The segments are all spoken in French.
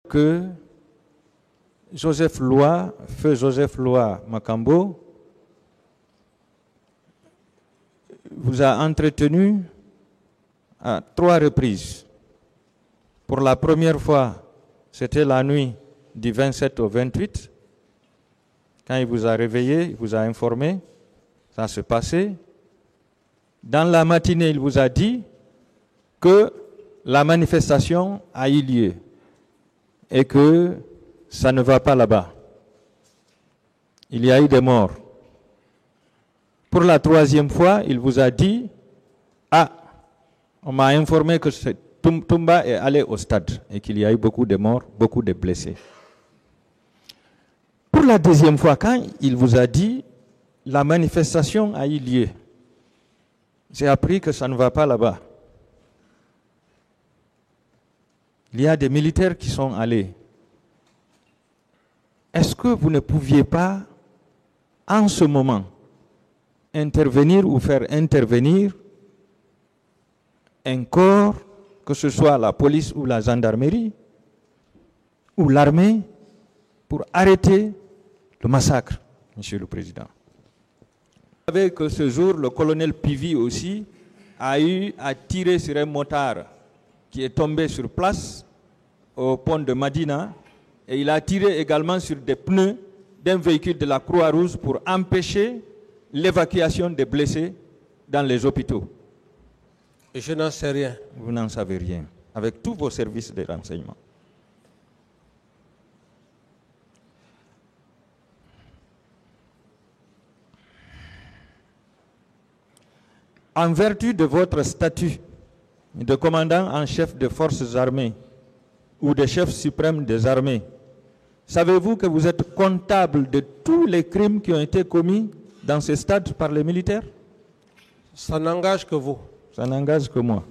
que Joseph Loa, feu Joseph Loa Makambo, vous a entretenu à 3 reprises. Pour la première fois, c'était la nuit du 27 au 28. Quand il vous a réveillé, il vous a informé, ça se passait. Dans la matinée, il vous a dit que la manifestation a eu lieu et que ça ne va pas là-bas. Il y a eu des morts. Pour la 3e fois, il vous a dit « Ah, on m'a informé que Toumba est allé au stade et qu'il y a eu beaucoup de morts, beaucoup de blessés. » Pour la 2e fois, quand il vous a dit « La manifestation a eu lieu », j'ai appris que ça ne va pas là-bas. Il y a des militaires qui sont allés. Est-ce que vous ne pouviez pas, en ce moment, intervenir ou faire intervenir un corps, que ce soit la police ou la gendarmerie ou l'armée, pour arrêter le massacre, Monsieur le Président? Vous savez que ce jour, le colonel Pivi aussi a eu à tirer sur un motard qui est tombé sur place au pont de Madina, et il a tiré également sur des pneus d'un véhicule de la Croix-Rouge pour empêcher l'évacuation des blessés dans les hôpitaux. Et je n'en sais rien. Vous n'en savez rien, avec tous vos services de renseignement. En vertu de votre statut de commandant en chef des forces armées ou de chef suprême des armées, savez-vous que vous êtes comptable de tous les crimes qui ont été commis dans ce stade par les militaires? Ça n'engage que vous. Ça n'engage que moi.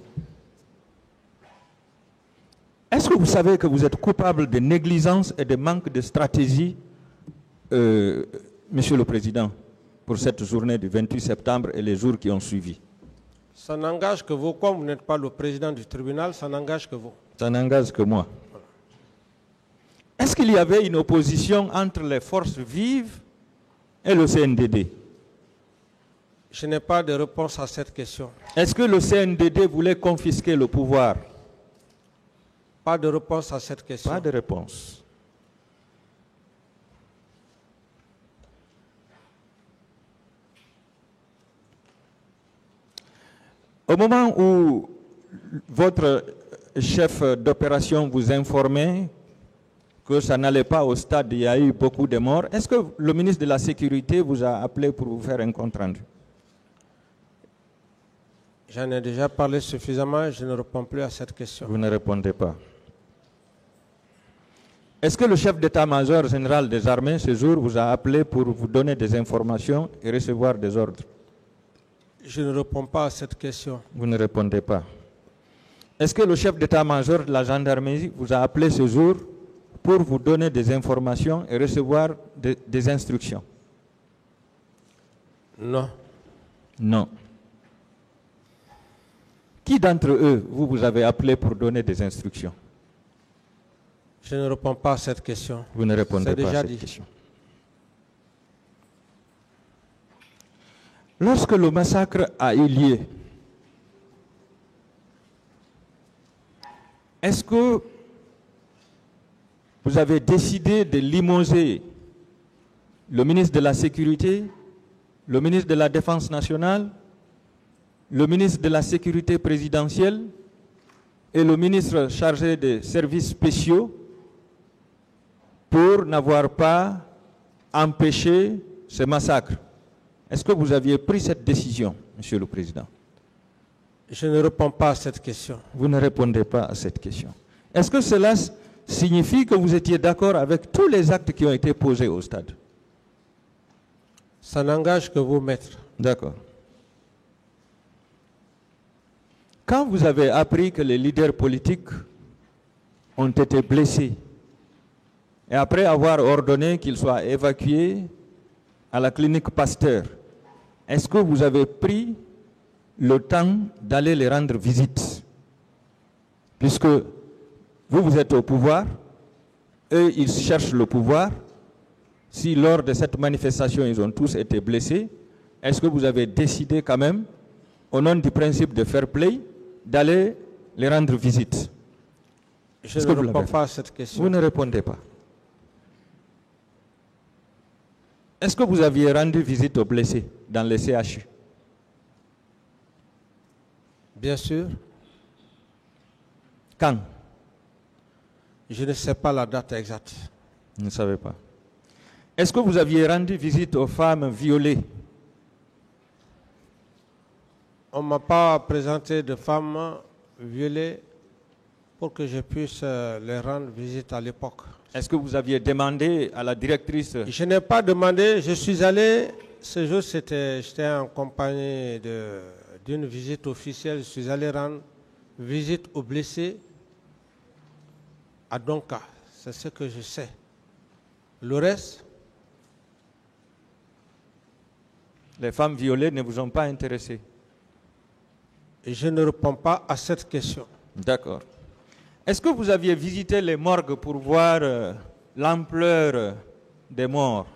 Est-ce que vous savez que vous êtes coupable de négligence et de manque de stratégie, Monsieur le Président, pour cette journée du 28 septembre et les jours qui ont suivi? Ça n'engage que vous. Comme vous n'êtes pas le président du tribunal, ça n'engage que vous. Ça n'engage que moi. Est-ce qu'il y avait une opposition entre les forces vives et le CNDD? Je n'ai pas de réponse à cette question. Est-ce que le CNDD voulait confisquer le pouvoir? Pas de réponse à cette question. Pas de réponse. Au moment où votre chef d'opération vous informait que ça n'allait pas au stade, il y a eu beaucoup de morts, est-ce que le ministre de la Sécurité vous a appelé pour vous faire un compte-rendu? J'en ai déjà parlé suffisamment, je ne réponds plus à cette question. Vous ne répondez pas. Est-ce que le chef d'état-major général des armées, ce jour, vous a appelé pour vous donner des informations et recevoir des ordres? Je ne réponds pas à cette question. Vous ne répondez pas. Est-ce que le chef d'état-major de la gendarmerie vous a appelé ce jour pour vous donner des informations et recevoir des instructions? Non. Non. Qui d'entre eux, vous avez appelé pour donner des instructions? Je ne réponds pas à cette question. Vous ne répondez pas à cette dit. question. Lorsque le massacre a eu lieu, est-ce que vous avez décidé de limoger le ministre de la Sécurité, le ministre de la Défense nationale, le ministre de la Sécurité présidentielle et le ministre chargé des services spéciaux pour n'avoir pas empêché ce massacre? Est-ce que vous aviez pris cette décision, Monsieur le Président? Je ne réponds pas à cette question. Vous ne répondez pas à cette question. Est-ce que cela signifie que vous étiez d'accord avec tous les actes qui ont été posés au stade? Ça n'engage que vous, maître. D'accord. Quand vous avez appris que les leaders politiques ont été blessés, et après avoir ordonné qu'ils soient évacués à la clinique Pasteur, est-ce que vous avez pris le temps d'aller les rendre visite? Puisque vous êtes au pouvoir, eux, ils cherchent le pouvoir. Si lors de cette manifestation, ils ont tous été blessés, est-ce que vous avez décidé quand même, au nom du principe de fair play, d'aller les rendre visite? Je ne réponds pas à cette question. Vous ne répondez pas. Est-ce que vous aviez rendu visite aux blessés dans les CHU? Bien sûr. Quand? Je ne sais pas la date exacte. Vous ne savez pas. Est-ce que vous aviez rendu visite aux femmes violées? On ne m'a pas présenté de femmes violées pour que je puisse les rendre visite à l'époque. Est-ce que vous aviez demandé à la directrice? Je n'ai pas demandé, je suis allé, ce jour j'étais en compagnie d'une visite officielle, je suis allé rendre visite aux blessés à Donka, c'est ce que je sais. Le reste? Les femmes violées ne vous ont pas intéressé? Et je ne réponds pas à cette question. D'accord. Est-ce que vous aviez visité les morgues pour voir l'ampleur des morts?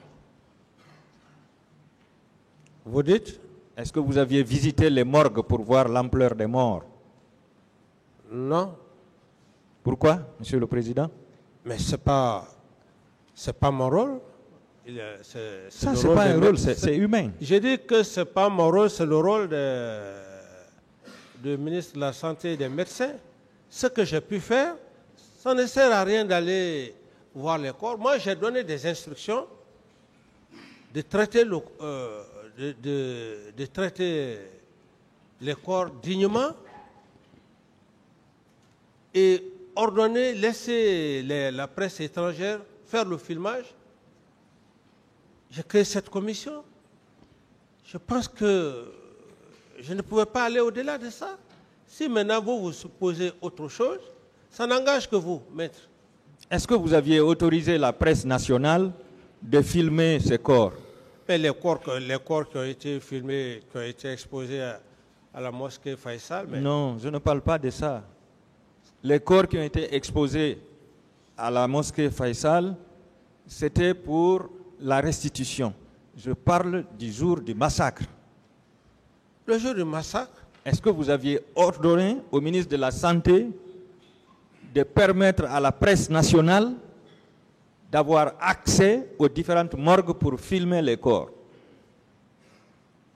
Vous dites? Est-ce que vous aviez visité les morgues pour voir l'ampleur des morts? Non. Pourquoi, Monsieur le Président? Mais ce n'est pas mon rôle. Ça, ce n'est pas un rôle, c'est humain. J'ai dit que ce n'est pas mon rôle, c'est le rôle du ministre de la Santé et des médecins. Ce que j'ai pu faire, ça ne sert à rien d'aller voir les corps. Moi, j'ai donné des instructions de traiter, de traiter les corps dignement et ordonner, laisser la presse étrangère faire le filmage. J'ai créé cette commission. Je pense que je ne pouvais pas aller au-delà de ça. Si maintenant vous supposez autre chose, ça n'engage que vous, maître. Est-ce que vous aviez autorisé la presse nationale de filmer ces corps? Mais les corps qui ont été filmés, qui ont été exposés à la mosquée Faisal... Mais... Non, je ne parle pas de ça. Les corps qui ont été exposés à la mosquée Faisal, c'était pour la restitution. Je parle du jour du massacre. Le jour du massacre? Est-ce que vous aviez ordonné au ministre de la Santé de permettre à la presse nationale d'avoir accès aux différentes morgues pour filmer les corps?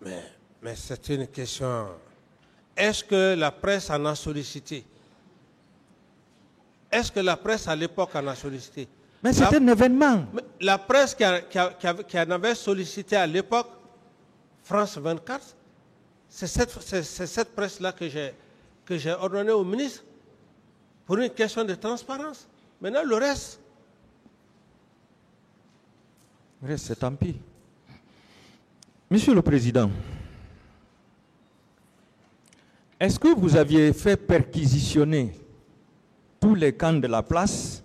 Mais c'est une question. Est-ce que la presse en a sollicité? Est-ce que la presse à l'époque en a sollicité? Mais c'est un événement. La presse qui en avait sollicité à l'époque, France 24, c'est cette presse-là que j'ai ordonné au ministre pour une question de transparence. Maintenant, le reste... Le reste, c'est tant pis. Monsieur le Président, est-ce que vous aviez fait perquisitionner tous les camps de la place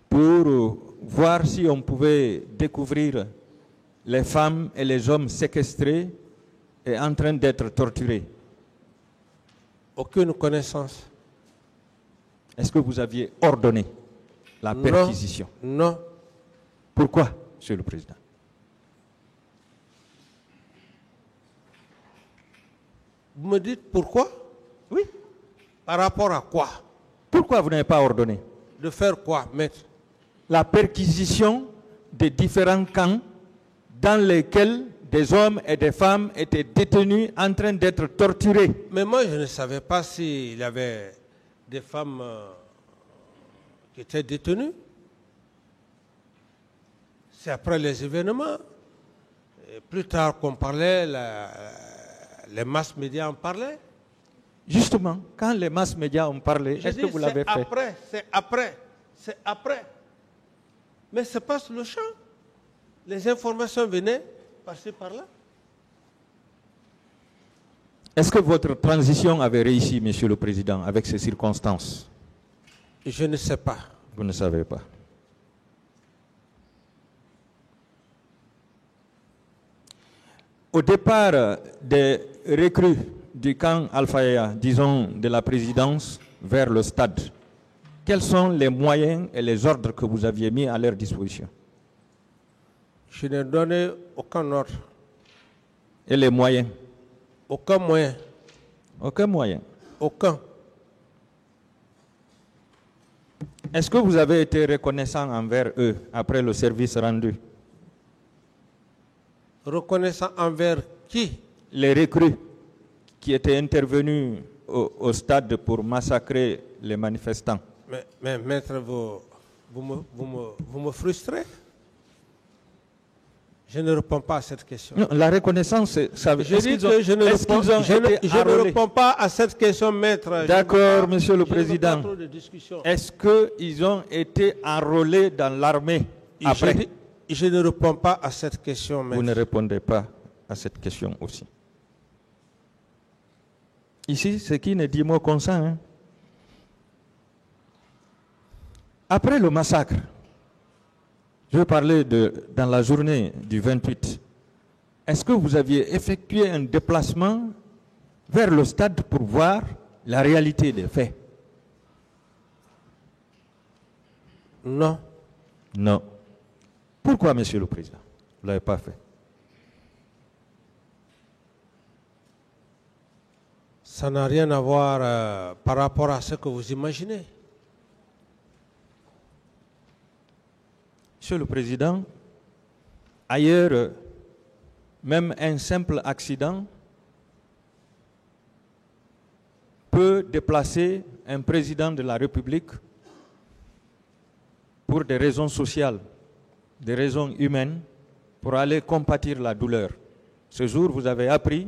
pour voir si on pouvait découvrir les femmes et les hommes séquestrés et en train d'être torturés? Aucune connaissance. Est-ce que vous aviez ordonné la perquisition? Non. Pourquoi, Monsieur le Président? Vous me dites pourquoi? Oui. Par rapport à quoi? Pourquoi vous n'avez pas ordonné? De faire quoi, maître? La perquisition des différents camps dans lesquels des hommes et des femmes étaient détenus en train d'être torturés. Mais moi, je ne savais pas s'il y avait des femmes qui étaient détenues. C'est après les événements. Et plus tard qu'on parlait, les masses médias en parlaient. Justement, quand les masses médias ont parlé, est-ce que vous l'avez fait? C'est après. Mais c'est pas sur le champ. Les informations venaient par-ci, par-là. Est-ce que votre transition avait réussi, Monsieur le Président, avec ces circonstances? Je ne sais pas. Vous ne savez pas. Au départ des recrues du camp Al-Fayya, disons de la présidence, vers le stade, quels sont les moyens et les ordres que vous aviez mis à leur disposition? Je n'ai donné aucun ordre. Et les moyens? Aucun moyen. Aucun moyen. Aucun. Est-ce que vous avez été reconnaissant envers eux après le service rendu? Reconnaissant envers qui? Les recrues qui étaient intervenus au stade pour massacrer les manifestants. Mais maître, vous me frustrez. Je ne réponds pas à cette question. Non, la reconnaissance, ça veut dire que je ne réponds pas à cette question, maître. D'accord, monsieur le président. Trop de discussion. Est-ce qu'ils ont été enrôlés dans l'armée après? Je ne réponds pas à cette question, maître. Vous ne répondez pas à cette question aussi. Ici, c'est qui ne dit mot consent. Hein? Après le massacre, je veux parler dans la journée du 28. Est-ce que vous aviez effectué un déplacement vers le stade pour voir la réalité des faits? Non. Non. Pourquoi, monsieur le président? Vous ne l'avez pas fait? Ça n'a rien à voir par rapport à ce que vous imaginez. Monsieur le Président, ailleurs, même un simple accident peut déplacer un président de la République pour des raisons sociales, des raisons humaines, pour aller compatir la douleur. Ce jour, vous avez appris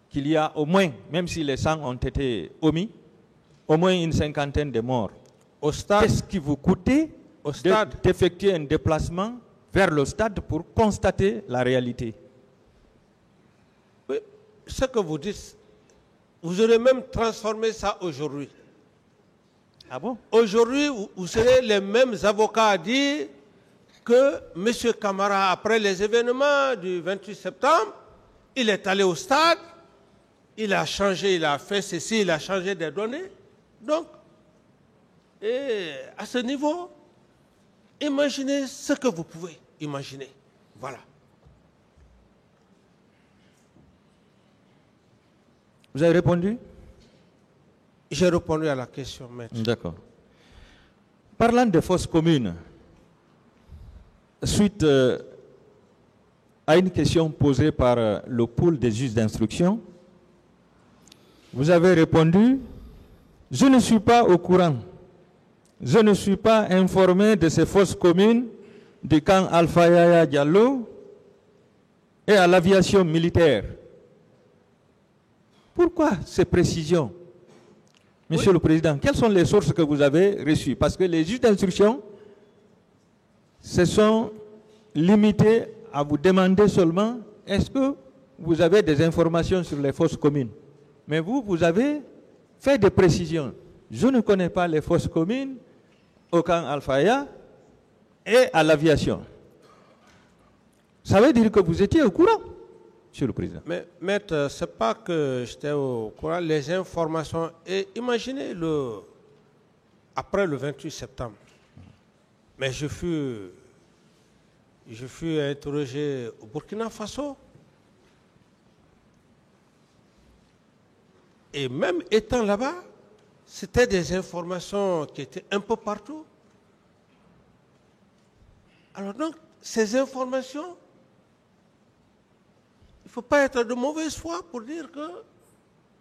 qu'il y a au moins, même si les 100 ont été omis, au moins une cinquantaine de morts. Au stade, qu'est-ce qui vous coûtait d'effectuer un déplacement vers le stade pour constater la réalité? Oui, ce que vous dites, vous aurez même transformé ça aujourd'hui. Ah bon? Aujourd'hui, vous serez les mêmes avocats à dire que M. Camara, après les événements du 28 septembre, il est allé au stade, il a changé, il a fait ceci, il a changé des données. Donc, et à ce niveau, imaginez ce que vous pouvez imaginer. Voilà. Vous avez répondu? J'ai répondu à la question, maître. D'accord. Parlant de fausses communes, suite à une question posée par le pool des juges d'instruction, vous avez répondu: je ne suis pas au courant. Je ne suis pas informé de ces fausses communes du camp Alpha Yaya Diallo et à l'aviation militaire. Pourquoi ces précisions, Monsieur le Président? Quelles sont les sources que vous avez reçues? Parce que les juges d'instruction se sont limités à vous demander seulement est-ce que vous avez des informations sur les fausses communes. Mais vous avez fait des précisions. Je ne connais pas les fausses communes au camp Alpha et à l'aviation. Ça veut dire que vous étiez au courant, Monsieur le Président. Mais, maître, ce n'est pas que j'étais au courant. Les informations, et imaginez après le 28 septembre, mais je fus interrogé au Burkina Faso. Et même étant là-bas, c'était des informations qui étaient un peu partout. Alors donc, ces informations, il ne faut pas être de mauvaise foi pour dire que,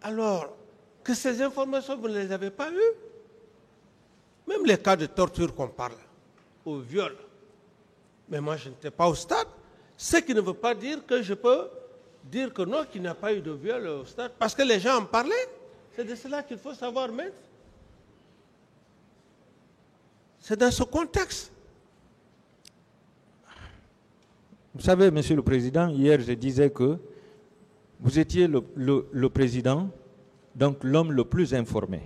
alors, que ces informations, vous ne les avez pas eues. Même les cas de torture qu'on parle, au viol. Mais moi, je n'étais pas au stade. Ce qui ne veut pas dire que je peux dire que non, qu'il n'y a pas eu de viol au stade. Parce que les gens en parlaient. C'est de cela qu'il faut savoir, maître. C'est dans ce contexte. Vous savez, Monsieur le Président, hier je disais que vous étiez le président, donc l'homme le plus informé.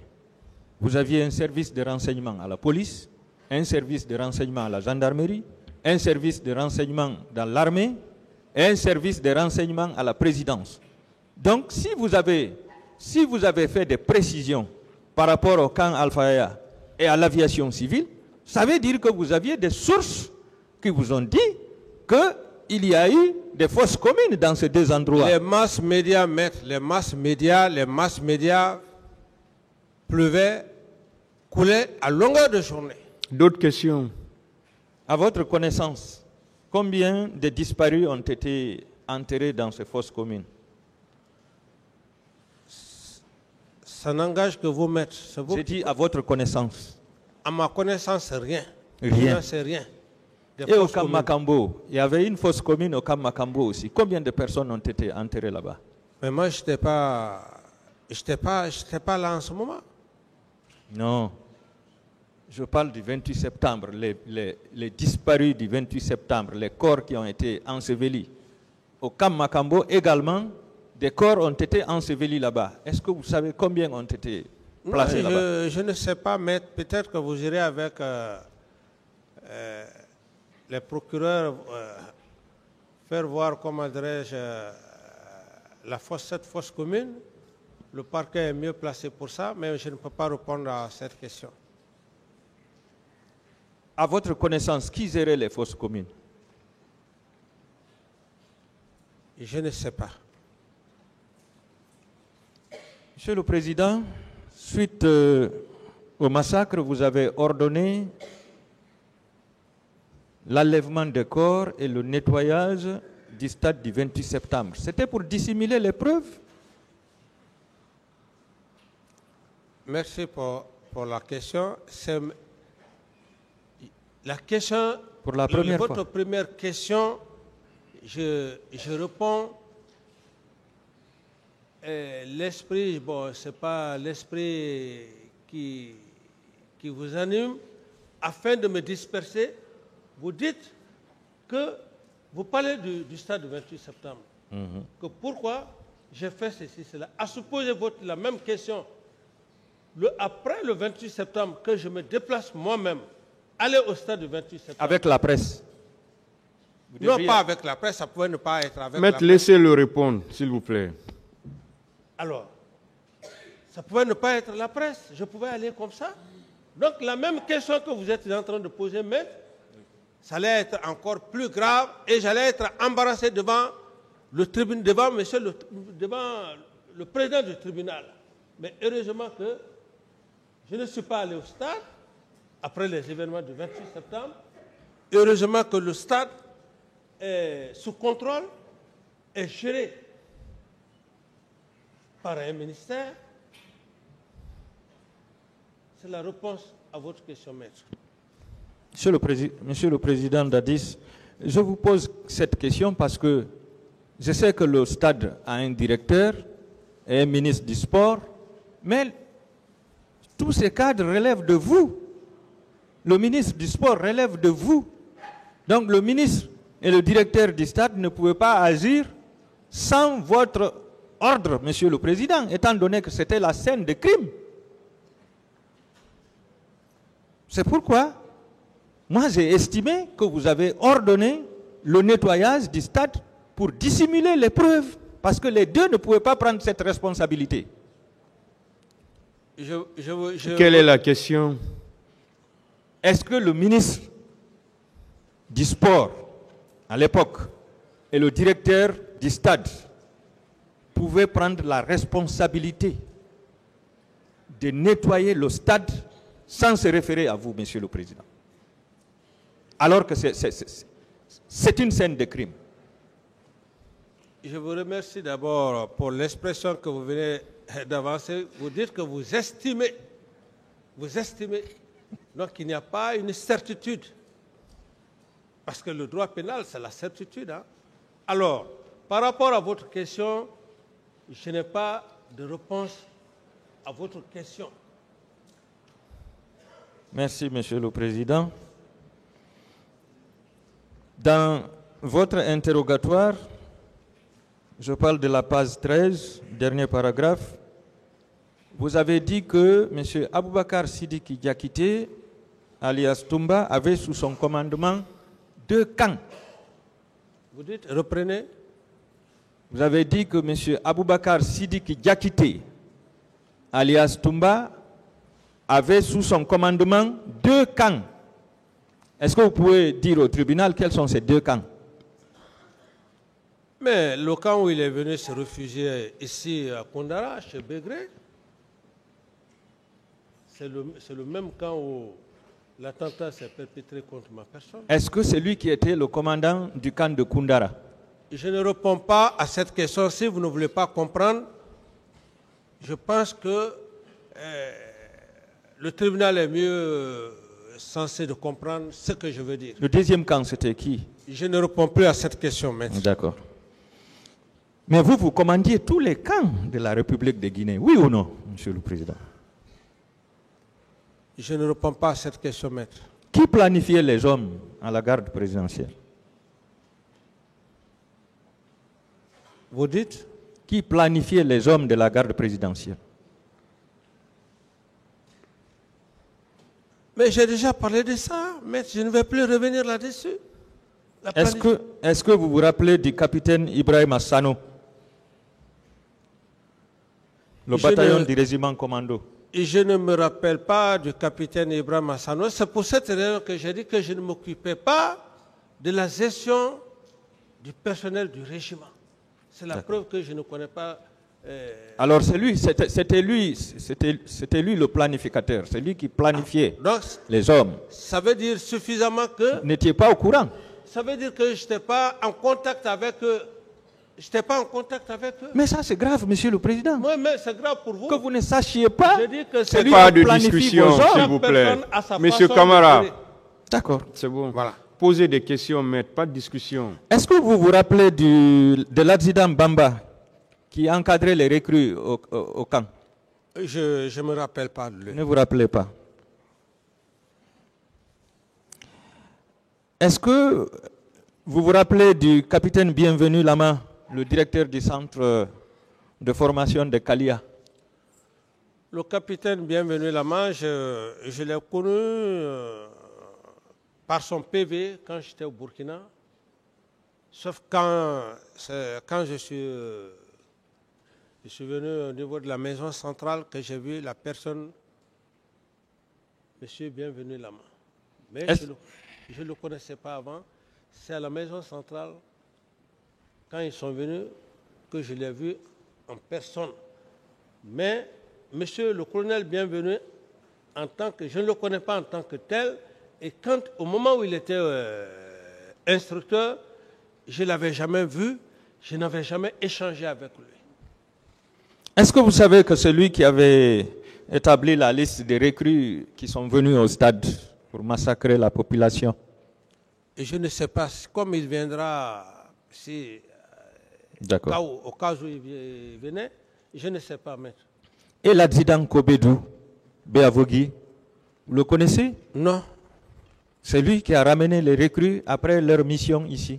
Vous aviez un service de renseignement à la police, un service de renseignement à la gendarmerie, un service de renseignement dans l'armée et un service de renseignement à la présidence. Donc si vous avez fait des précisions par rapport au camp Alpha et à l'aviation civile, ça veut dire que vous aviez des sources qui vous ont dit qu'il y a eu des fosses communes dans ces deux endroits. Les masses médias, maître, les masses médias pleuvaient, coulaient à longueur de journée. D'autres questions? À votre connaissance, combien de disparus ont été enterrés dans ces fosses communes? Ça n'engage que vous, maître. J'ai dit à votre connaissance. À ma connaissance, rien. Rien. Je n'en sais rien. Et au Camp Macambo, il y avait une fosse commune au Camp Macambo aussi. Combien de personnes ont été enterrées là-bas? Mais moi, je n'étais pas là en ce moment. Non. Je parle du 28 septembre, les disparus du 28 septembre, les corps qui ont été ensevelis. Au Camp Macambo également, des corps ont été ensevelis là-bas. Est-ce que vous savez combien ont été placés là-bas? Je ne sais pas, mais peut-être que vous irez avec les procureurs faire voir, comment dirais-je, cette fosse commune. Le parquet est mieux placé pour ça, mais je ne peux pas répondre à cette question. À votre connaissance, qui gérait les fosses communes? Je ne sais pas. Monsieur le Président, suite au massacre, vous avez ordonné l'enlèvement des corps et le nettoyage du stade du 28 septembre. C'était pour dissimuler les preuves? Merci pour la question. La question, pour la première votre fois. Première question, je réponds. L'esprit, bon, ce n'est pas l'esprit qui vous anime. Afin de me disperser, vous dites que vous parlez du stade du 28 septembre. Que pourquoi j'ai fait ceci, cela. À supposer la même question, après le 28 septembre, que je me déplace moi-même, aller au stade du 28 septembre. Avec la presse? Non, pas avec la presse, ça pouvait ne pas être avec la presse. Laissez-le répondre, s'il vous plaît. Alors, ça pouvait ne pas être la presse, je pouvais aller comme ça. Donc la même question que vous êtes en train de poser, maître, ça allait être encore plus grave et j'allais être embarrassé devant le tribunal, devant le président du tribunal. Mais heureusement que je ne suis pas allé au stade après les événements du 28 septembre. Heureusement que le stade est sous contrôle et géré par un ministère. C'est la réponse à votre question, maître. Monsieur le Président Dadis, je vous pose cette question parce que je sais que le stade a un directeur et un ministre du sport, mais tous ces cadres relèvent de vous. Le ministre du sport relève de vous. Donc le ministre et le directeur du stade ne pouvaient pas agir sans votre ordre, Monsieur le Président, étant donné que c'était la scène de crime. C'est pourquoi, moi j'ai estimé que vous avez ordonné le nettoyage du stade pour dissimuler les preuves, parce que les deux ne pouvaient pas prendre cette responsabilité. Quelle est la question? Est-ce que le ministre du sport, à l'époque, et le directeur du stade pouvaient prendre la responsabilité de nettoyer le stade sans se référer à vous, Monsieur le Président? Alors que c'est une scène de crime. Je vous remercie d'abord pour l'expression que vous venez d'avancer. Vous dites que vous estimez. Donc il n'y a pas une certitude. Parce que le droit pénal, c'est la certitude. Hein? Alors, par rapport à votre question, je n'ai pas de réponse à votre question. Merci, Monsieur le Président. Dans votre interrogatoire, je parle de la page 13, dernier paragraphe, vous avez dit que M. Aboubakar Sidiki Diakité, alias Toumba, avait sous son commandement 2 camps. Vous dites, reprenez. Vous avez dit que M. Aboubakar Sidiki Diakité, alias Toumba, avait sous son commandement 2 camps. Est-ce que vous pouvez dire au tribunal quels sont ces 2 camps? Mais le camp où il est venu se réfugier ici à Koundara, chez Begré, c'est le même camp où l'attentat s'est perpétré contre ma personne. Est-ce que c'est lui qui était le commandant du camp de Koundara? Je ne réponds pas à cette question. Si vous ne voulez pas comprendre, je pense que le tribunal est mieux censé de comprendre ce que je veux dire. Le deuxième camp, c'était qui? Je ne réponds plus à cette question, maître. D'accord. Mais vous commandiez tous les camps de la République de Guinée, oui ou non, Monsieur le Président? Je ne réponds pas à cette question, maître. Qui planifiait les hommes à la garde présidentielle? Vous dites? Qui planifiait les hommes de la garde présidentielle? Mais j'ai déjà parlé de ça, maître. Je ne vais plus revenir là-dessus. Est-ce que vous vous rappelez du capitaine Ibrahim Assano, le bataillon du régiment commando? Et je ne me rappelle pas du capitaine Ibrahim Assano. C'est pour cette raison que j'ai dit que je ne m'occupais pas de la gestion du personnel du régiment. C'est la preuve que je ne connais pas. Alors c'était lui le planificateur, c'est lui qui planifiait les hommes. Ça veut dire suffisamment que... Vous n'étiez pas au courant? Ça veut dire que je n'étais pas en contact avec eux. Je n'étais pas en contact avec eux. Mais ça, c'est grave, Monsieur le Président. Oui, mais c'est grave pour vous. Que vous ne sachiez pas. Je dis que c'est pas de discussion, s'il vous plaît. Monsieur Camara. D'accord. C'est bon. Voilà. Posez des questions, maître, pas de discussion. Est-ce que vous vous rappelez de l'adjudant Bamba qui encadrait les recrues au camp? Je ne me rappelle pas de lui. Ne vous rappelez pas. Est-ce que vous vous rappelez du capitaine Bienvenu Lama, le directeur du centre de formation de Kalia? Le capitaine Bienvenu Lama, je l'ai connu par son PV quand j'étais au Burkina. Sauf quand je suis venu au niveau de la maison centrale que j'ai vu la personne, M. Bienvenu Lama. Mais je ne le connaissais pas avant. C'est à la maison centrale, quand ils sont venus, que je l'ai vu en personne. Mais monsieur le colonel Bienvenu, je ne le connais pas en tant que tel, et au moment où il était instructeur, je ne l'avais jamais vu, je n'avais jamais échangé avec lui. Est-ce que vous savez que c'est lui qui avait établi la liste des recrues qui sont venus au stade pour massacrer la population? Et je ne sais pas, comme il viendra, au cas où il venait, je ne sais pas, maître. Et l'adjudant Kobedou Béavogui, vous le connaissez? Non. C'est lui qui a ramené les recrues après leur mission ici,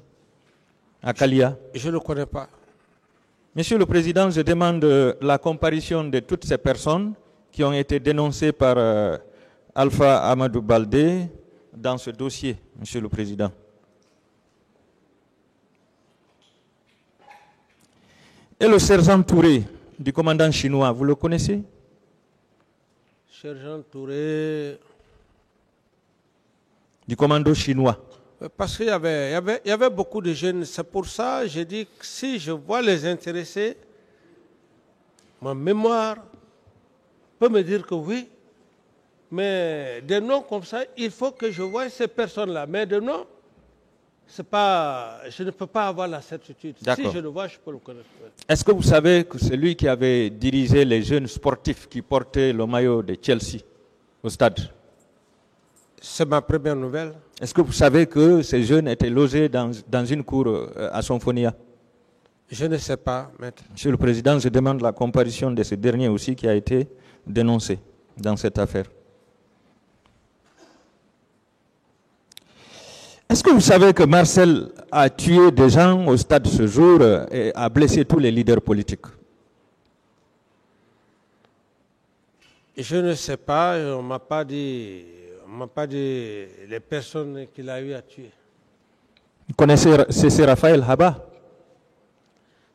à Kalia. Je ne le connais pas. Monsieur le Président, je demande la comparution de toutes ces personnes qui ont été dénoncées par Alpha Amadou Baldé dans ce dossier, Monsieur le Président. Et le sergent Touré, du commandant chinois, vous le connaissez? Sergent Touré... Du commando chinois. Parce qu'il y avait beaucoup de jeunes. C'est pour ça que j'ai dit que si je vois les intéressés, ma mémoire peut me dire que oui. Mais des noms comme ça, il faut que je voie ces personnes-là. Mais des noms, je ne peux pas avoir la certitude. Si je le vois, je peux le connaître. Est-ce que vous savez que c'est lui qui avait dirigé les jeunes sportifs qui portaient le maillot de Chelsea au stade? C'est ma première nouvelle. Est-ce que vous savez que ces jeunes étaient logés dans une cour à Sonfonia? Je ne sais pas, maître. Monsieur le Président, je demande la comparution de ce dernier aussi qui a été dénoncé dans cette affaire. Est-ce que vous savez que Marcel a tué des gens au stade ce jour et a blessé tous les leaders politiques? Je ne sais pas, on ne m'a pas dit les personnes qu'il a eu à tuer. Vous connaissez C.C. Raphaël Haba?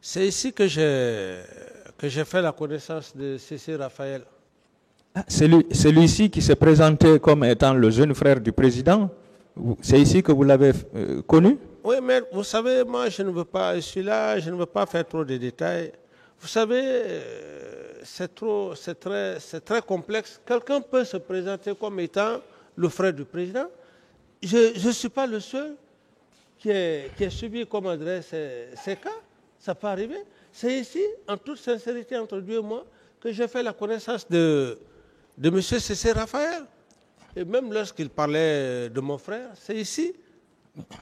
C'est ici que j'ai fait la connaissance de C.C. Raphaël. Celui-ci qui s'est présenté comme étant le jeune frère du président, c'est ici que vous l'avez connu? Oui, mais vous savez, moi, je ne veux pas, celui-là, je ne veux pas faire trop de détails. Vous savez, c'est très complexe. Quelqu'un peut se présenter comme étant le frère du président. Je ne suis pas le seul qui est subi, comme adresse ces cas. Ça peut arriver. C'est ici, en toute sincérité entre Dieu et moi, que j'ai fait la connaissance de M. Cessé Raphaël. Et même lorsqu'il parlait de mon frère, c'est ici.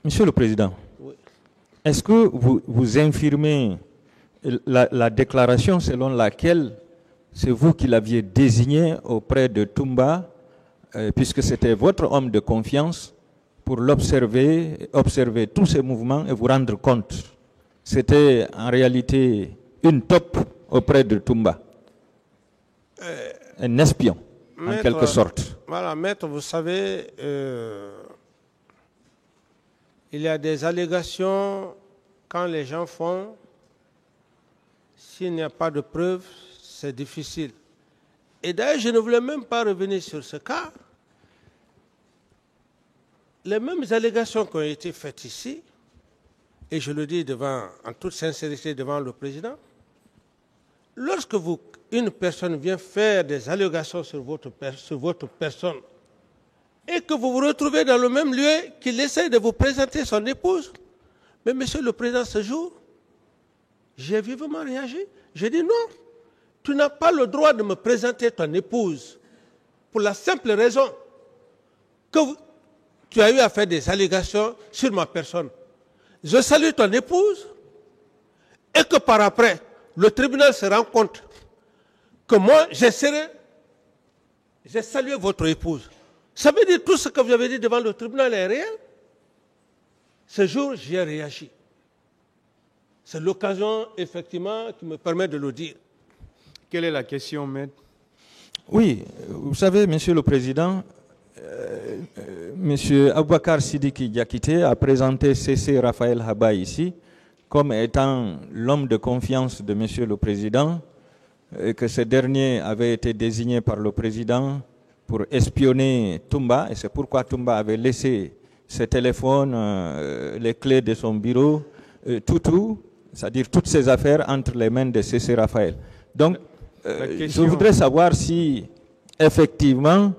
Monsieur le Président, oui. Est-ce que vous infirmez la déclaration selon laquelle c'est vous qui l'aviez désigné auprès de Toumba, puisque c'était votre homme de confiance, pour l'observer, observer tous ses mouvements et vous rendre compte? C'était en réalité une taupe auprès de Toumba, un espion, maître, en quelque sorte. Voilà, maître, vous savez, il y a des allégations quand les gens font. S'il n'y a pas de preuves, c'est difficile. Et d'ailleurs, je ne voulais même pas revenir sur ce cas. Les mêmes allégations qui ont été faites ici, et je le dis en toute sincérité devant le président, lorsque une personne vient faire des allégations sur votre personne, et que vous vous retrouvez dans le même lieu qu'il essaie de vous présenter son épouse. Mais monsieur le président, ce jour, j'ai vivement réagi. J'ai dit non, tu n'as pas le droit de me présenter ton épouse pour la simple raison que tu as eu à faire des allégations sur ma personne. Je salue ton épouse et que par après, le tribunal se rend compte que moi, j'ai salué votre épouse. Ça veut dire tout ce que vous avez dit devant le tribunal est réel. Ce jour, j'ai réagi. C'est l'occasion, effectivement, qui me permet de le dire. Quelle est la question, maître? Oui, vous savez, Monsieur le Président, Monsieur Aboubakar Sidiki Diakité a présenté Cessé Raphaël Haba ici comme étant l'homme de confiance de Monsieur le Président, et que ce dernier avait été désigné par le Président pour espionner Toumba, et c'est pourquoi Toumba avait laissé ses téléphones, les clés de son bureau, tout, c'est-à-dire toutes ses affaires entre les mains de Cessé Raphaël. Donc, je voudrais savoir si, effectivement,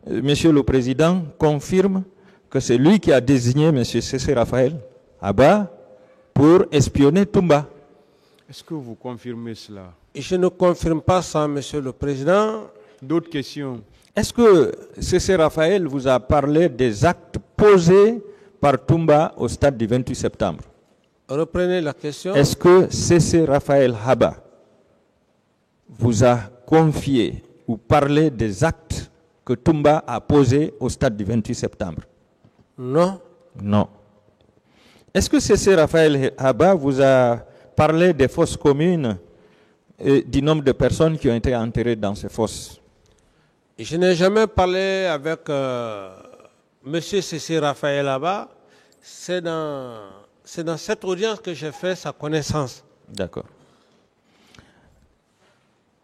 Monsieur le Président confirme que c'est lui qui a désigné M. Cessé Raphaël Haba pour espionner Toumba. Est-ce que vous confirmez cela? Je ne confirme pas ça, Monsieur le Président. D'autres questions? Est-ce que Cessé Raphaël vous a parlé des actes posés par Toumba au stade du 28 septembre? Reprenez la question. Est-ce que Cessé Raphaël Haba vous a confié ou parlé des actes que Toumba a posés au stade du 28 septembre? Non. Non. Est-ce que Cessé Raphaël Haba vous a parlé des fosses communes et du nombre de personnes qui ont été enterrées dans ces fosses? Je n'ai jamais parlé avec M. Cessé Raphaël Haba. C'est dans cette audience que j'ai fait sa connaissance. D'accord.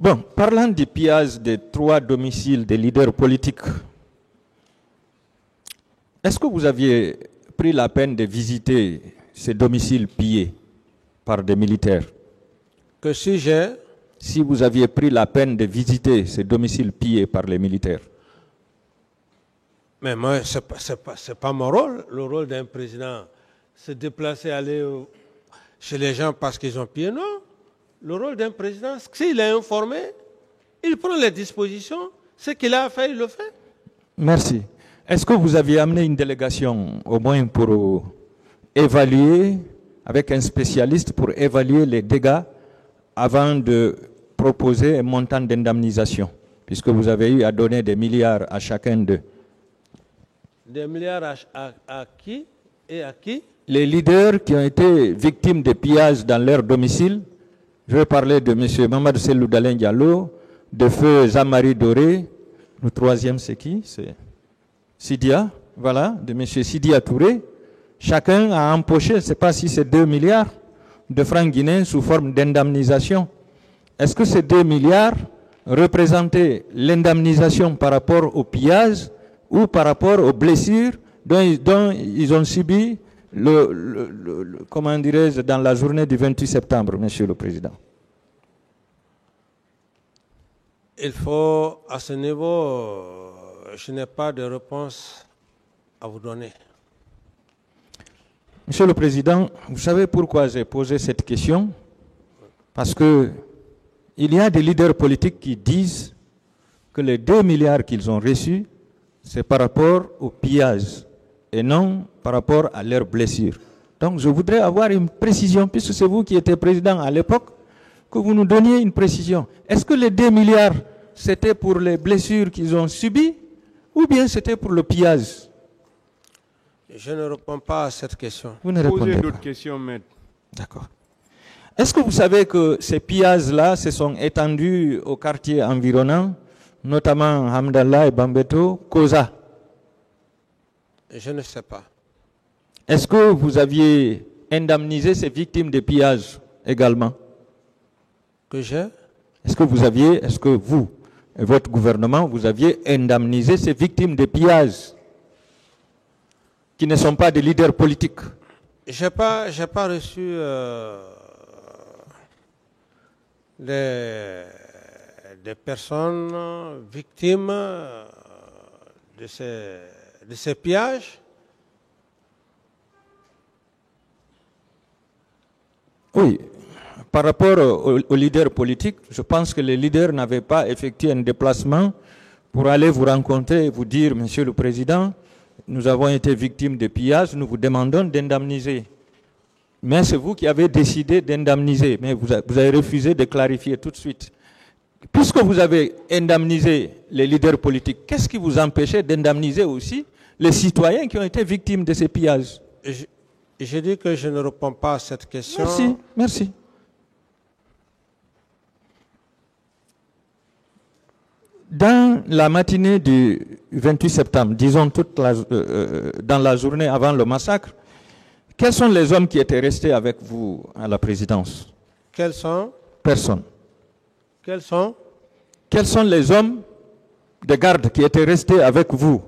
Bon, parlant du pillage des 3 domiciles des leaders politiques, est-ce que vous aviez pris la peine de visiter ces domiciles pillés par des militaires? Que si vous aviez pris la peine de visiter ces domiciles pillés par les militaires? Mais moi, c'est pas mon rôle. Le rôle d'un président, c'est de déplacer, aller chez les gens parce qu'ils ont pillé. Non. Le rôle d'un président, s'il est informé, il prend les dispositions. Ce qu'il a à faire, il le fait. Merci. Est-ce que vous aviez amené une délégation, au moins pour évaluer, avec un spécialiste, pour évaluer les dégâts avant de proposer un montant d'indemnisation, puisque vous avez eu à donner des milliards à chacun d'eux? Des milliards à qui et à qui? Les leaders qui ont été victimes de pillages dans leur domicile. Je vais parler de M. Mamadou Sellou Dalein Diallo, de feu Jean-Marie Doré. Le troisième, c'est qui? C'est Sidia, voilà, de M. Sidia Touré. Chacun a empoché, je ne sais pas si c'est 2 milliards de francs guinéens sous forme d'indemnisation. Est-ce que ces 2 milliards représenter l'indemnisation par rapport au pillage ou par rapport aux blessures dont ils ont subi comment dirais-je, dans la journée du 28 septembre, Monsieur le Président? Il faut, à ce niveau, je n'ai pas de réponse à vous donner. Monsieur le Président, vous savez pourquoi j'ai posé cette question? Parce que il y a des leaders politiques qui disent que les 2 milliards qu'ils ont reçus, c'est par rapport au pillage et non par rapport à leurs blessures. Donc je voudrais avoir une précision, puisque c'est vous qui étiez président à l'époque, que vous nous donniez une précision. Est-ce que les 2 milliards, c'était pour les blessures qu'ils ont subies ou bien c'était pour le pillage? Je ne réponds pas à cette question. Vous ne répondez pas. Posez d'autres questions, maître. D'accord. Est-ce que vous savez que ces pillages-là se sont étendus aux quartiers environnants, notamment Hamdallah et Bambeto, Koza? Je ne sais pas. Est-ce que vous aviez indemnisé ces victimes de pillages également? Est-ce que vous et votre gouvernement, vous aviez indemnisé ces victimes de pillages qui ne sont pas des leaders politiques? J'ai pas reçu des personnes victimes de ces pillages. Oui, par rapport aux leaders politiques, je pense que les leaders n'avaient pas effectué un déplacement pour aller vous rencontrer et vous dire, Monsieur le Président, nous avons été victimes de pillages, nous vous demandons d'indemniser. Mais c'est vous qui avez décidé d'indemniser, mais vous avez refusé de clarifier tout de suite. Puisque vous avez indemnisé les leaders politiques, qu'est-ce qui vous empêchait d'indemniser aussi les citoyens qui ont été victimes de ces pillages? Je dis que je ne réponds pas à cette question. Merci, merci. Dans la matinée du 28 septembre, disons dans la journée avant le massacre, quels sont les hommes qui étaient restés avec vous à la présidence? Quels sont? Personne. Quels sont? Quels sont les hommes de garde qui étaient restés avec vous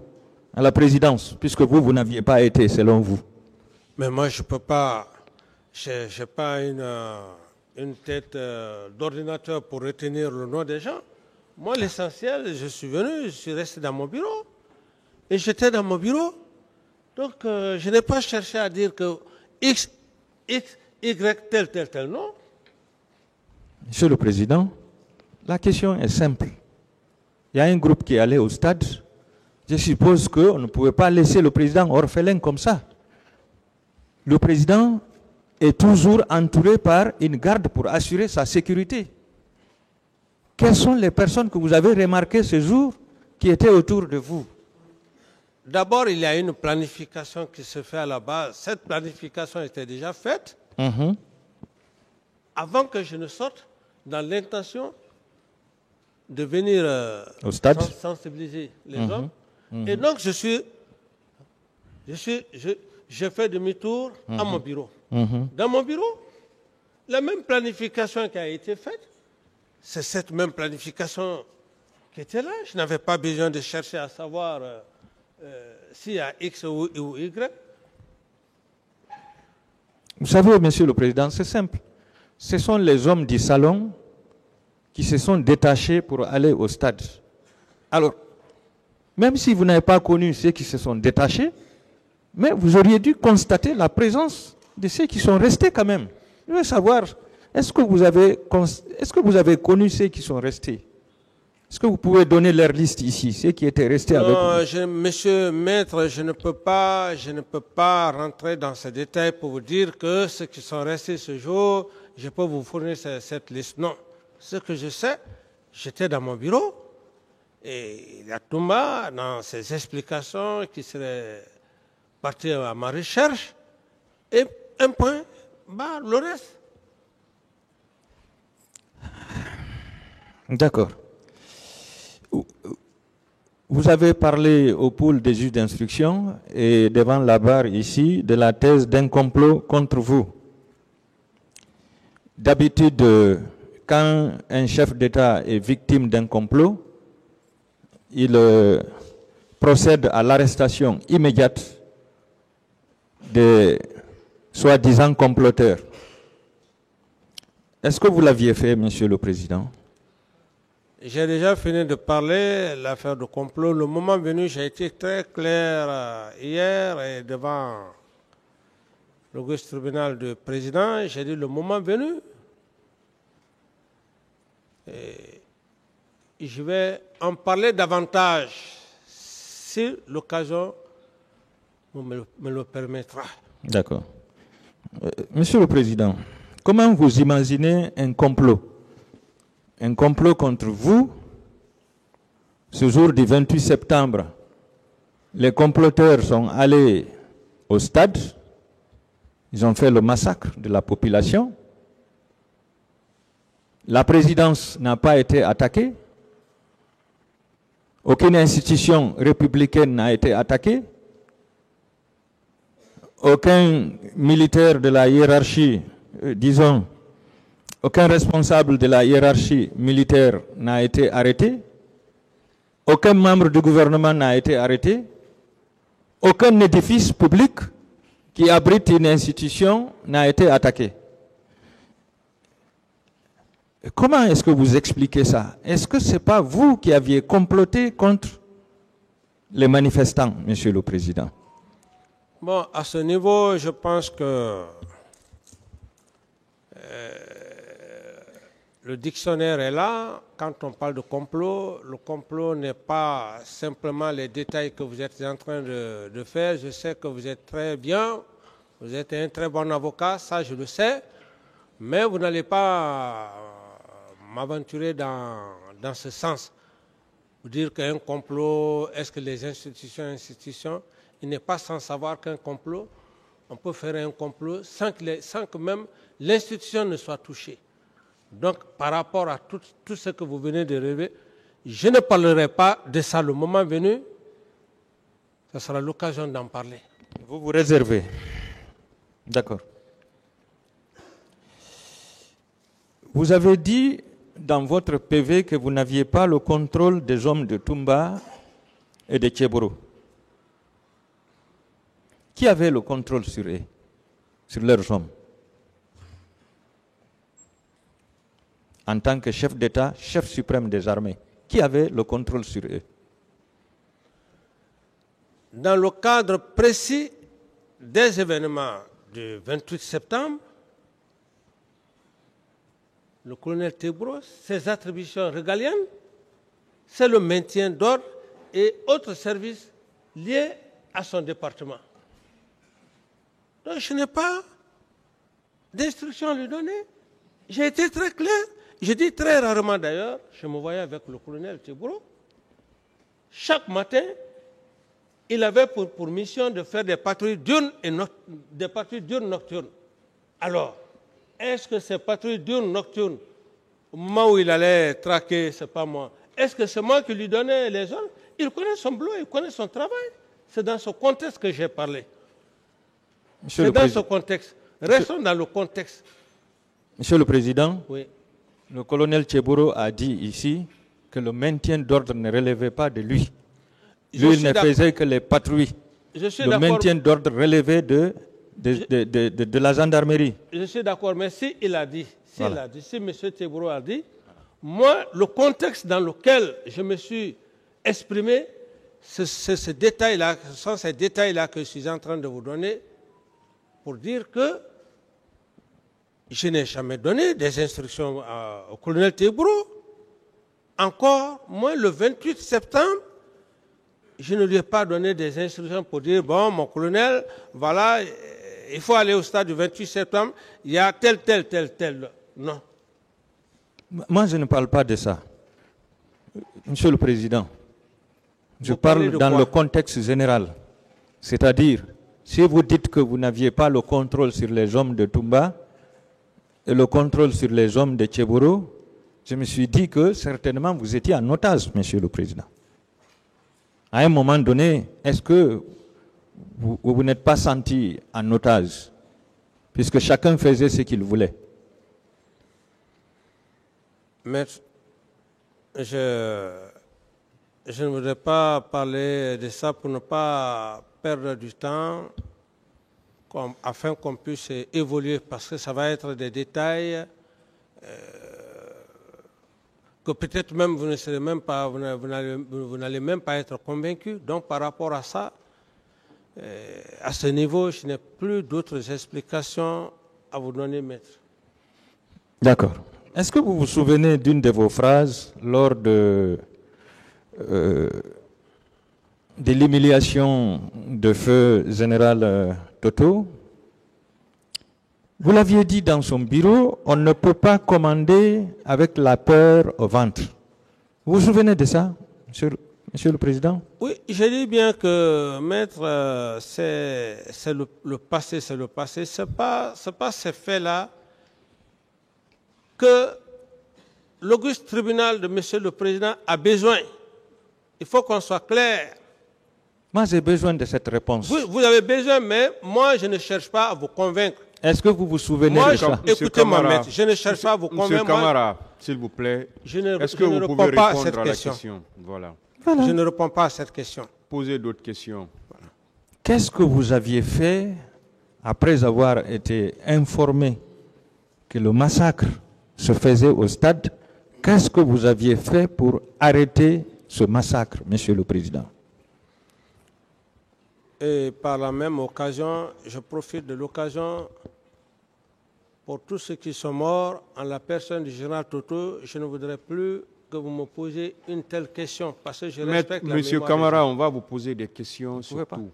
à la présidence, puisque vous n'aviez pas été, selon vous? Mais moi, je ne peux pas, je n'ai pas une tête d'ordinateur pour retenir le nom des gens. Moi, l'essentiel, je suis venu, je suis resté dans mon bureau. Et j'étais dans mon bureau. Donc, je n'ai pas cherché à dire que X, Y, tel, non. Monsieur le Président, la question est simple. Il y a un groupe qui est allé au stade. Je suppose qu'on ne pouvait pas laisser le président orphelin comme ça. Le président est toujours entouré par une garde pour assurer sa sécurité. Quelles sont les personnes que vous avez remarquées ce jour qui étaient autour de vous? D'abord, il y a une planification qui se fait à la base. Cette planification était déjà faite avant que je ne sorte, dans l'intention de venir au stade, sensibiliser les hommes. Et donc, j'ai fait demi-tour à mon bureau. Dans mon bureau, la même planification qui a été faite, c'est cette même planification qui était là. Je n'avais pas besoin de chercher à savoir s'il y a X ou Y. Vous savez, Monsieur le Président, c'est simple. Ce sont les hommes du salon qui se sont détachés pour aller au stade. Alors, même si vous n'avez pas connu ceux qui se sont détachés, mais vous auriez dû constater la présence de ceux qui sont restés quand même. Je veux savoir, est-ce que vous avez connu ceux qui sont restés? Est-ce que vous pouvez donner leur liste ici, ceux qui étaient restés avec vous? Monsieur Maître, je ne peux pas rentrer dans ces détails pour vous dire que ceux qui sont restés ce jour, je peux vous fournir cette liste. Non. Ce que je sais, j'étais dans mon bureau et il y a Touma dans ses explications qui serait parti à ma recherche et un point, le reste. D'accord. Vous avez parlé au pôle des juges d'instruction et devant la barre ici de la thèse d'un complot contre vous. D'habitude, quand un chef d'État est victime d'un complot, il procède à l'arrestation immédiate des soi-disant comploteurs. Est-ce que vous l'aviez fait, Monsieur le Président? J'ai déjà fini de parler l'affaire de complot. Le moment venu, j'ai été très clair hier et devant l'auguste tribunal du président. J'ai dit le moment venu, et je vais en parler davantage si l'occasion me le permettra. D'accord. Monsieur le Président, comment vous imaginez un complot contre vous? Ce jour du 28 septembre, les comploteurs sont allés au stade, ils ont fait le massacre de la population. La présidence n'a pas été attaquée. Aucune institution républicaine n'a été attaquée. Aucun militaire de la hiérarchie, disons, aucun responsable de la hiérarchie militaire n'a été arrêté. Aucun membre du gouvernement n'a été arrêté. Aucun édifice public qui abrite une institution n'a été attaqué. Comment est-ce que vous expliquez ça? Est-ce que ce n'est pas vous qui aviez comploté contre les manifestants, Monsieur le Président? Bon, à ce niveau, je pense que le dictionnaire est là. Quand on parle de complot, le complot n'est pas simplement les détails que vous êtes en train de faire. Je sais que vous êtes très bien, vous êtes un très bon avocat, ça je le sais, mais vous n'allez pas m'aventurer dans ce sens. Vous dire qu'un complot, est-ce que les institutions, il n'est pas sans savoir qu'un complot, on peut faire un complot sans que même l'institution ne soit touchée. Donc, par rapport à tout ce que vous venez de relever, je ne parlerai pas de ça le moment venu. Ce sera l'occasion d'en parler. Vous vous réservez. D'accord. Vous avez dit dans votre PV que vous n'aviez pas le contrôle des hommes de Toumba et de Tchéboro. Qui avait le contrôle sur eux, sur leurs hommes? En tant que chef d'État, chef suprême des armées, qui avait le contrôle sur eux? Dans le cadre précis des événements du 28 septembre, le colonel Tebro, ses attributions régaliennes, c'est le maintien d'ordre et autres services liés à son département. Donc je n'ai pas d'instruction à lui donner. J'ai été très clair. Je dis très rarement d'ailleurs, je me voyais avec le colonel Tebro. Chaque matin, il avait pour mission de faire des patrouilles diurnes et nocturnes. Alors, est-ce que ces patrouilles diurnes nocturnes, au moment où il allait traquer, c'est pas moi, est-ce que c'est moi qui lui donnais les ordres? Il connaît son boulot, il connaît son travail. C'est dans ce contexte que j'ai parlé. C'est dans ce contexte. Restons dans le contexte. Monsieur le Président, oui. Le colonel Tchéboro a dit ici que le maintien d'ordre ne relevait pas de lui. Lui, il ne faisait que les patrouilles. Le maintien d'ordre relevait de la gendarmerie. Je suis d'accord, mais si il a dit, si M. Tchéboro a dit, moi, le contexte dans lequel je me suis exprimé, c'est ce détail-là, ce sont ces détails-là que je suis en train de vous donner pour dire que je n'ai jamais donné des instructions au colonel Tebro. Encore moins le 28 septembre, je ne lui ai pas donné des instructions pour dire, bon, mon colonel, voilà, il faut aller au stade du 28 septembre, il y a tel. Non. Moi, je ne parle pas de ça. Monsieur le Président, je parle dans le contexte général. C'est-à-dire, si vous dites que vous n'aviez pas le contrôle sur les hommes de Toumba, et le contrôle sur les hommes de Tchéboro, je me suis dit que certainement vous étiez en otage, Monsieur le Président. À un moment donné, est-ce que vous n'êtes pas senti en otage, puisque chacun faisait ce qu'il voulait? Mais je ne voudrais pas parler de ça pour ne pas perdre du temps, afin qu'on puisse évoluer, parce que ça va être des détails que peut-être même vous ne serez même pas, vous n'allez même pas être convaincu. Donc par rapport à ça, à ce niveau, je n'ai plus d'autres explications à vous donner, maître. D'accord. Est-ce que vous vous souvenez d'une de vos phrases lors de l'humiliation de feu général Toto? Vous l'aviez dit dans son bureau, on ne peut pas commander avec la peur au ventre. Vous vous souvenez de ça, Monsieur le Président? Oui, je dis bien que, maître, c'est le passé, c'est le passé. Ce n'est pas ces faits-là que l'auguste tribunal de Monsieur le Président a besoin. Il faut qu'on soit clair. Moi, j'ai besoin de cette réponse. Vous avez besoin, mais moi, je ne cherche pas à vous convaincre. Est-ce que vous vous souvenez de ça? Écoutez-moi, maître, je ne cherche pas à vous convaincre. Monsieur Camara, s'il vous plaît, est-ce que vous pouvez répondre à la question? Voilà. Je ne réponds pas à cette question. Posez d'autres questions. Voilà. Qu'est-ce que vous aviez fait après avoir été informé que le massacre se faisait au stade? Qu'est-ce que vous aviez fait pour arrêter ce massacre, Monsieur le Président? Et par la même occasion, je profite de l'occasion pour tous ceux qui sont morts en la personne du général Toto. Je ne voudrais plus que vous me posiez une telle question parce que je respecte la Monsieur mémoire Camara, on va vous poser des questions sur pas. tout.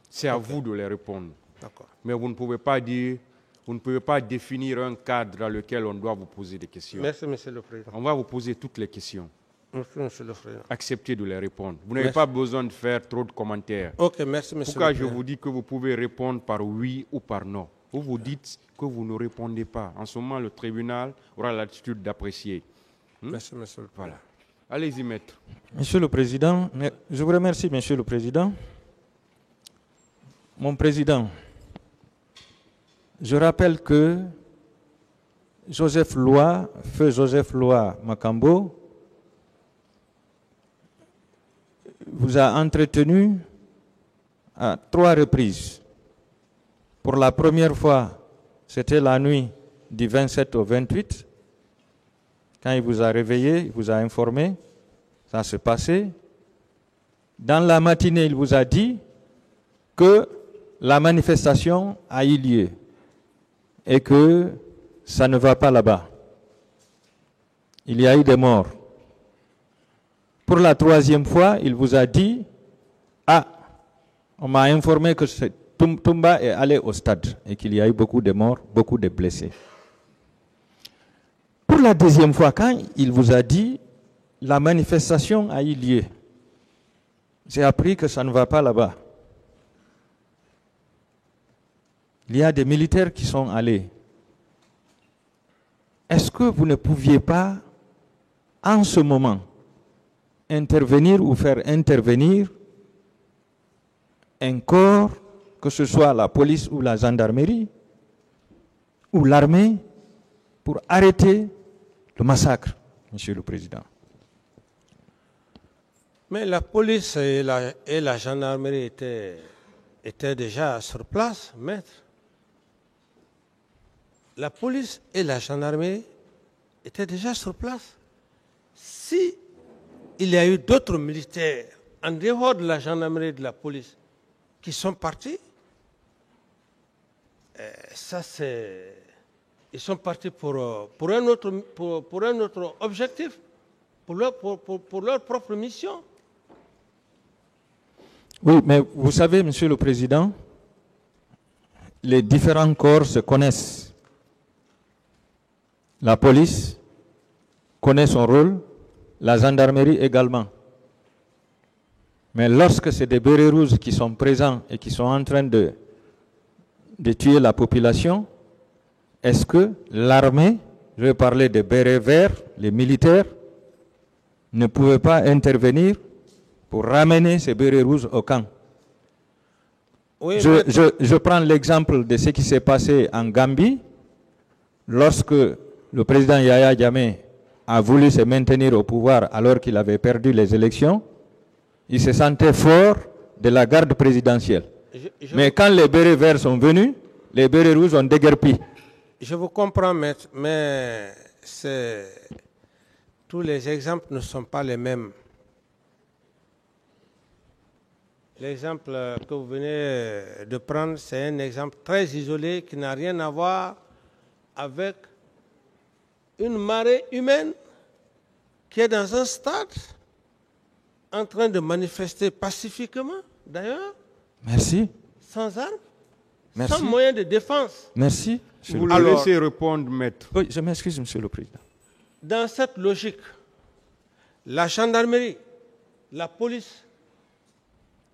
C'est à vous de les répondre. D'accord. Mais vous ne pouvez pas dire, vous ne pouvez pas définir un cadre dans lequel on doit vous poser des questions. Merci, Monsieur le Président. On va vous poser toutes les questions. Merci, Monsieur le Président. Acceptez de les répondre. Vous n'avez pas besoin de faire trop de commentaires. Ok, merci, Monsieur le Pourquoi Président. je vous dis que vous pouvez répondre par oui ou par non? Vous vous dites que vous ne répondez pas. En ce moment, le tribunal aura l'attitude d'apprécier. Merci, Monsieur le Président. Voilà. Allez-y, maître. Monsieur le Président, je vous remercie, Monsieur le Président. Mon Président, je rappelle que feu Joseph Loi Makambo, vous a entretenu à 3 reprises. Pour la première fois, c'était la nuit du 27 au 28. Quand il vous a réveillé, il vous a informé, ça s'est passé. Dans la matinée, il vous a dit que la manifestation a eu lieu et que ça ne va pas là-bas. Il y a eu des morts. Pour la 3e fois, il vous a dit « Ah, on m'a informé que Toumba est allé au stade et qu'il y a eu beaucoup de morts, beaucoup de blessés. » Pour la 2e fois, quand il vous a dit « La manifestation a eu lieu », j'ai appris que ça ne va pas là-bas. Il y a des militaires qui sont allés. Est-ce que vous ne pouviez pas, en ce moment, intervenir ou faire intervenir un corps, que ce soit la police ou la gendarmerie ou l'armée, pour arrêter le massacre, Monsieur le Président? Mais la police et la gendarmerie étaient déjà sur place, maître. La police et la gendarmerie étaient déjà sur place. Si il y a eu d'autres militaires, en dehors de la gendarmerie et de la police, qui sont partis, ça c'est... Ils sont partis pour un autre objectif, pour leur propre mission. Oui, mais vous savez, Monsieur le Président, les différents corps se connaissent. La police connaît son rôle, la gendarmerie également. Mais lorsque c'est des bérets rouges qui sont présents et qui sont en train de tuer la population, est-ce que l'armée, je vais parler des bérets verts, les militaires, ne pouvaient pas intervenir pour ramener ces bérets rouges au camp? Oui, je prends l'exemple de ce qui s'est passé en Gambie, lorsque le président Yahya Jammeh a voulu se maintenir au pouvoir alors qu'il avait perdu les élections, il se sentait fort de la garde présidentielle. Mais quand les bérets verts sont venus, les bérets rouges ont déguerpi. Je vous comprends, maître, mais tous les exemples ne sont pas les mêmes. L'exemple que vous venez de prendre, c'est un exemple très isolé qui n'a rien à voir avec une marée humaine qui est dans un stade en train de manifester pacifiquement, d'ailleurs. Merci. Sans armes, Merci. sans moyen de défense. Merci. Vous le laissez répondre, maître. Oui, je m'excuse, Monsieur le Président. Dans cette logique, la gendarmerie, la police,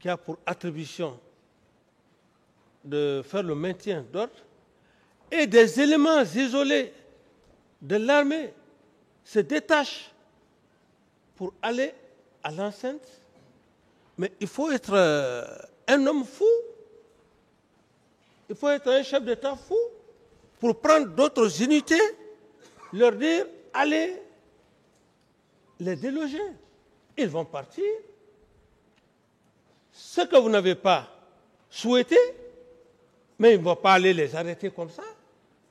qui a pour attribution de faire le maintien d'ordre, et des éléments isolés de l'armée se détachent pour aller à l'enceinte. Mais il faut être un homme fou, il faut être un chef d'État fou pour prendre d'autres unités, leur dire allez les déloger. Ils vont partir. Ce que vous n'avez pas souhaité, mais ils ne vont pas aller les arrêter comme ça.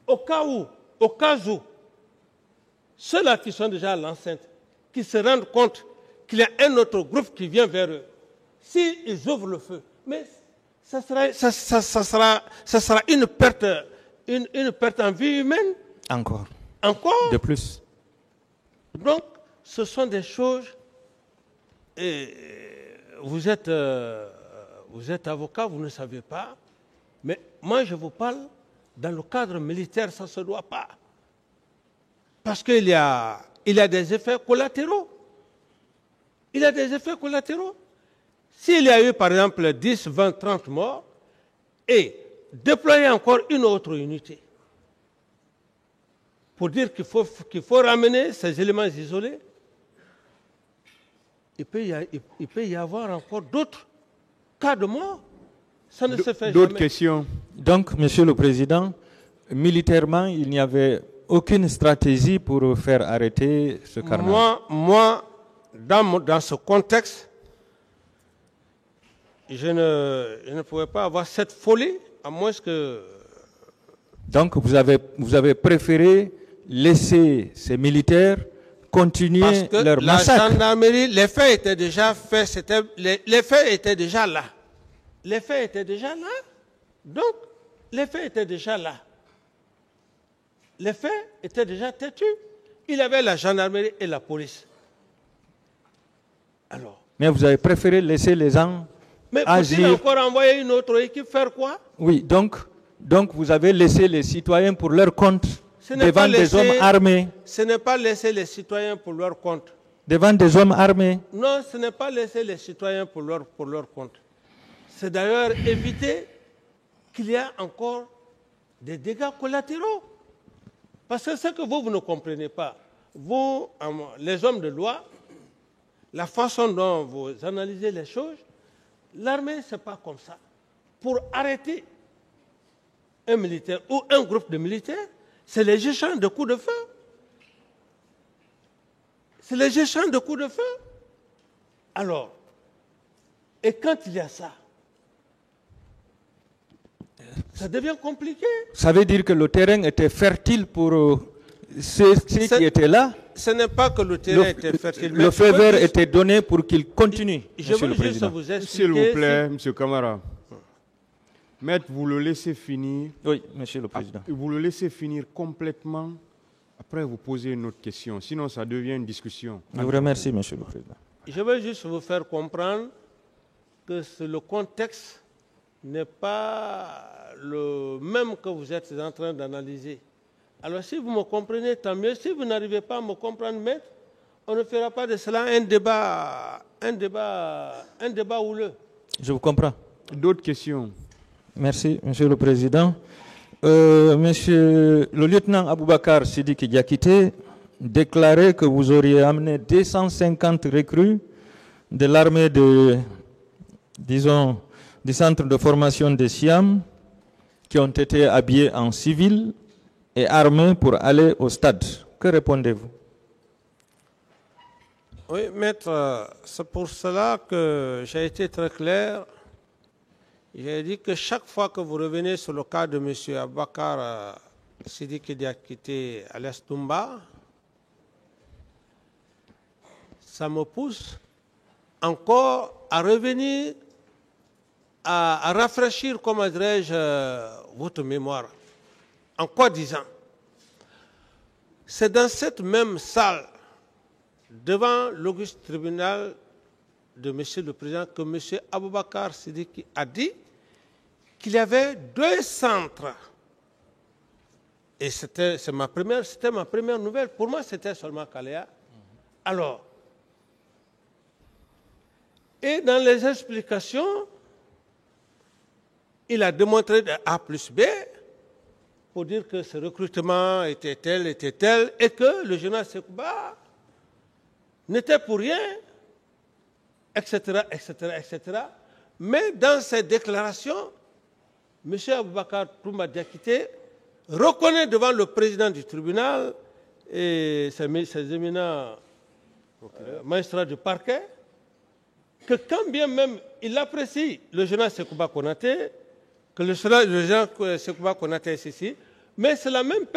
Au cas où, ceux-là qui sont déjà à l'enceinte, qui se rendent compte qu'il y a un autre groupe qui vient vers eux, s'ils ouvrent le feu, mais ça sera une perte en vie humaine. Encore. Encore. De plus. Donc, ce sont des choses. Et vous êtes avocat, vous ne savez pas. Mais moi, je vous parle dans le cadre militaire, ça ne se doit pas. Parce qu'il y a des effets collatéraux. Il y a des effets collatéraux. S'il y a eu, par exemple, 10, 20, 30 morts, et déployer encore une autre unité, pour dire qu'il faut ramener ces éléments isolés, il peut y avoir encore d'autres cas de mort. Ça ne se fait jamais. D'autres questions? Donc, Monsieur le Président, militairement, il n'y avait aucune stratégie pour faire arrêter ce carnage. Moi, dans ce contexte, je ne pouvais pas avoir cette folie, à moins que... Donc, vous avez préféré laisser ces militaires continuer leur massacre. La gendarmerie, les faits étaient déjà faits, les faits étaient déjà là. Les faits étaient déjà là. Donc, les faits étaient déjà là. Les faits étaient déjà têtus. Il y avait la gendarmerie et la police. Alors. Mais vous avez préféré laisser les gens agir. Mais faut-il encore envoyer une autre équipe faire quoi? Oui, donc vous avez laissé les citoyens pour leur compte devant des hommes armés. Ce n'est pas laisser les citoyens pour leur compte. Devant des hommes armés. Non, ce n'est pas laisser les citoyens pour leur compte. C'est d'ailleurs éviter qu'il y ait encore des dégâts collatéraux. Parce que ce que vous ne comprenez pas, vous, les hommes de loi, la façon dont vous analysez les choses, l'armée, ce n'est pas comme ça. Pour arrêter un militaire ou un groupe de militaires, c'est les échanges de coups de feu. C'est les échanges de coups de feu. Alors, et quand il y a ça, ça devient compliqué. Ça veut dire que le terrain était fertile pour ceux qui étaient là. Ce n'est pas que le terrain était fertile. Le feu vert était donné pour qu'il continue. Je veux juste vous expliquer. S'il vous plaît, M. Camara. Maître, vous le laissez finir. Oui, Monsieur le Président. Vous le laissez finir complètement. Après, vous posez une autre question. Sinon, ça devient une discussion. Je vous remercie, Monsieur le Président. Je veux juste vous faire comprendre que le contexte n'est pas le même que vous êtes en train d'analyser. Alors, si vous me comprenez, tant mieux. Si vous n'arrivez pas à me comprendre, maître, on ne fera pas de cela un débat houleux. Je vous comprends. D'autres questions? Merci, Monsieur le Président. Monsieur le lieutenant Aboubakar Sidiki Diakité déclarait que vous auriez amené 250 recrues de l'armée du centre de formation de Siam qui ont été habillés en civil et armés pour aller au stade. Que répondez-vous? Oui, maître, c'est pour cela que j'ai été très clair. J'ai dit que chaque fois que vous revenez sur le cas de M. Abakar Sidiki Diakité à l'Estumba, ça me pousse encore à revenir, à rafraîchir, comment dirais-je, votre mémoire. En quoi disant? C'est dans cette même salle, devant l'auguste tribunal de M. le Président, que M. Aboubakar Sidiki a dit qu'il y avait 2 centres. Et c'était ma première nouvelle. Pour moi, c'était seulement Kalea. Alors, et dans les explications, il a démontré de A plus B pour dire que ce recrutement était tel, et que le général Sekouba n'était pour rien, etc., etc., etc. Mais dans ses déclarations, M. Aboubakar Toumba Diakité reconnaît devant le président du tribunal et ses éminents magistrats du parquet que quand bien même il apprécie le général Sekouba Konaté, que le général Sekouba Konaté est ici, mais c'est la même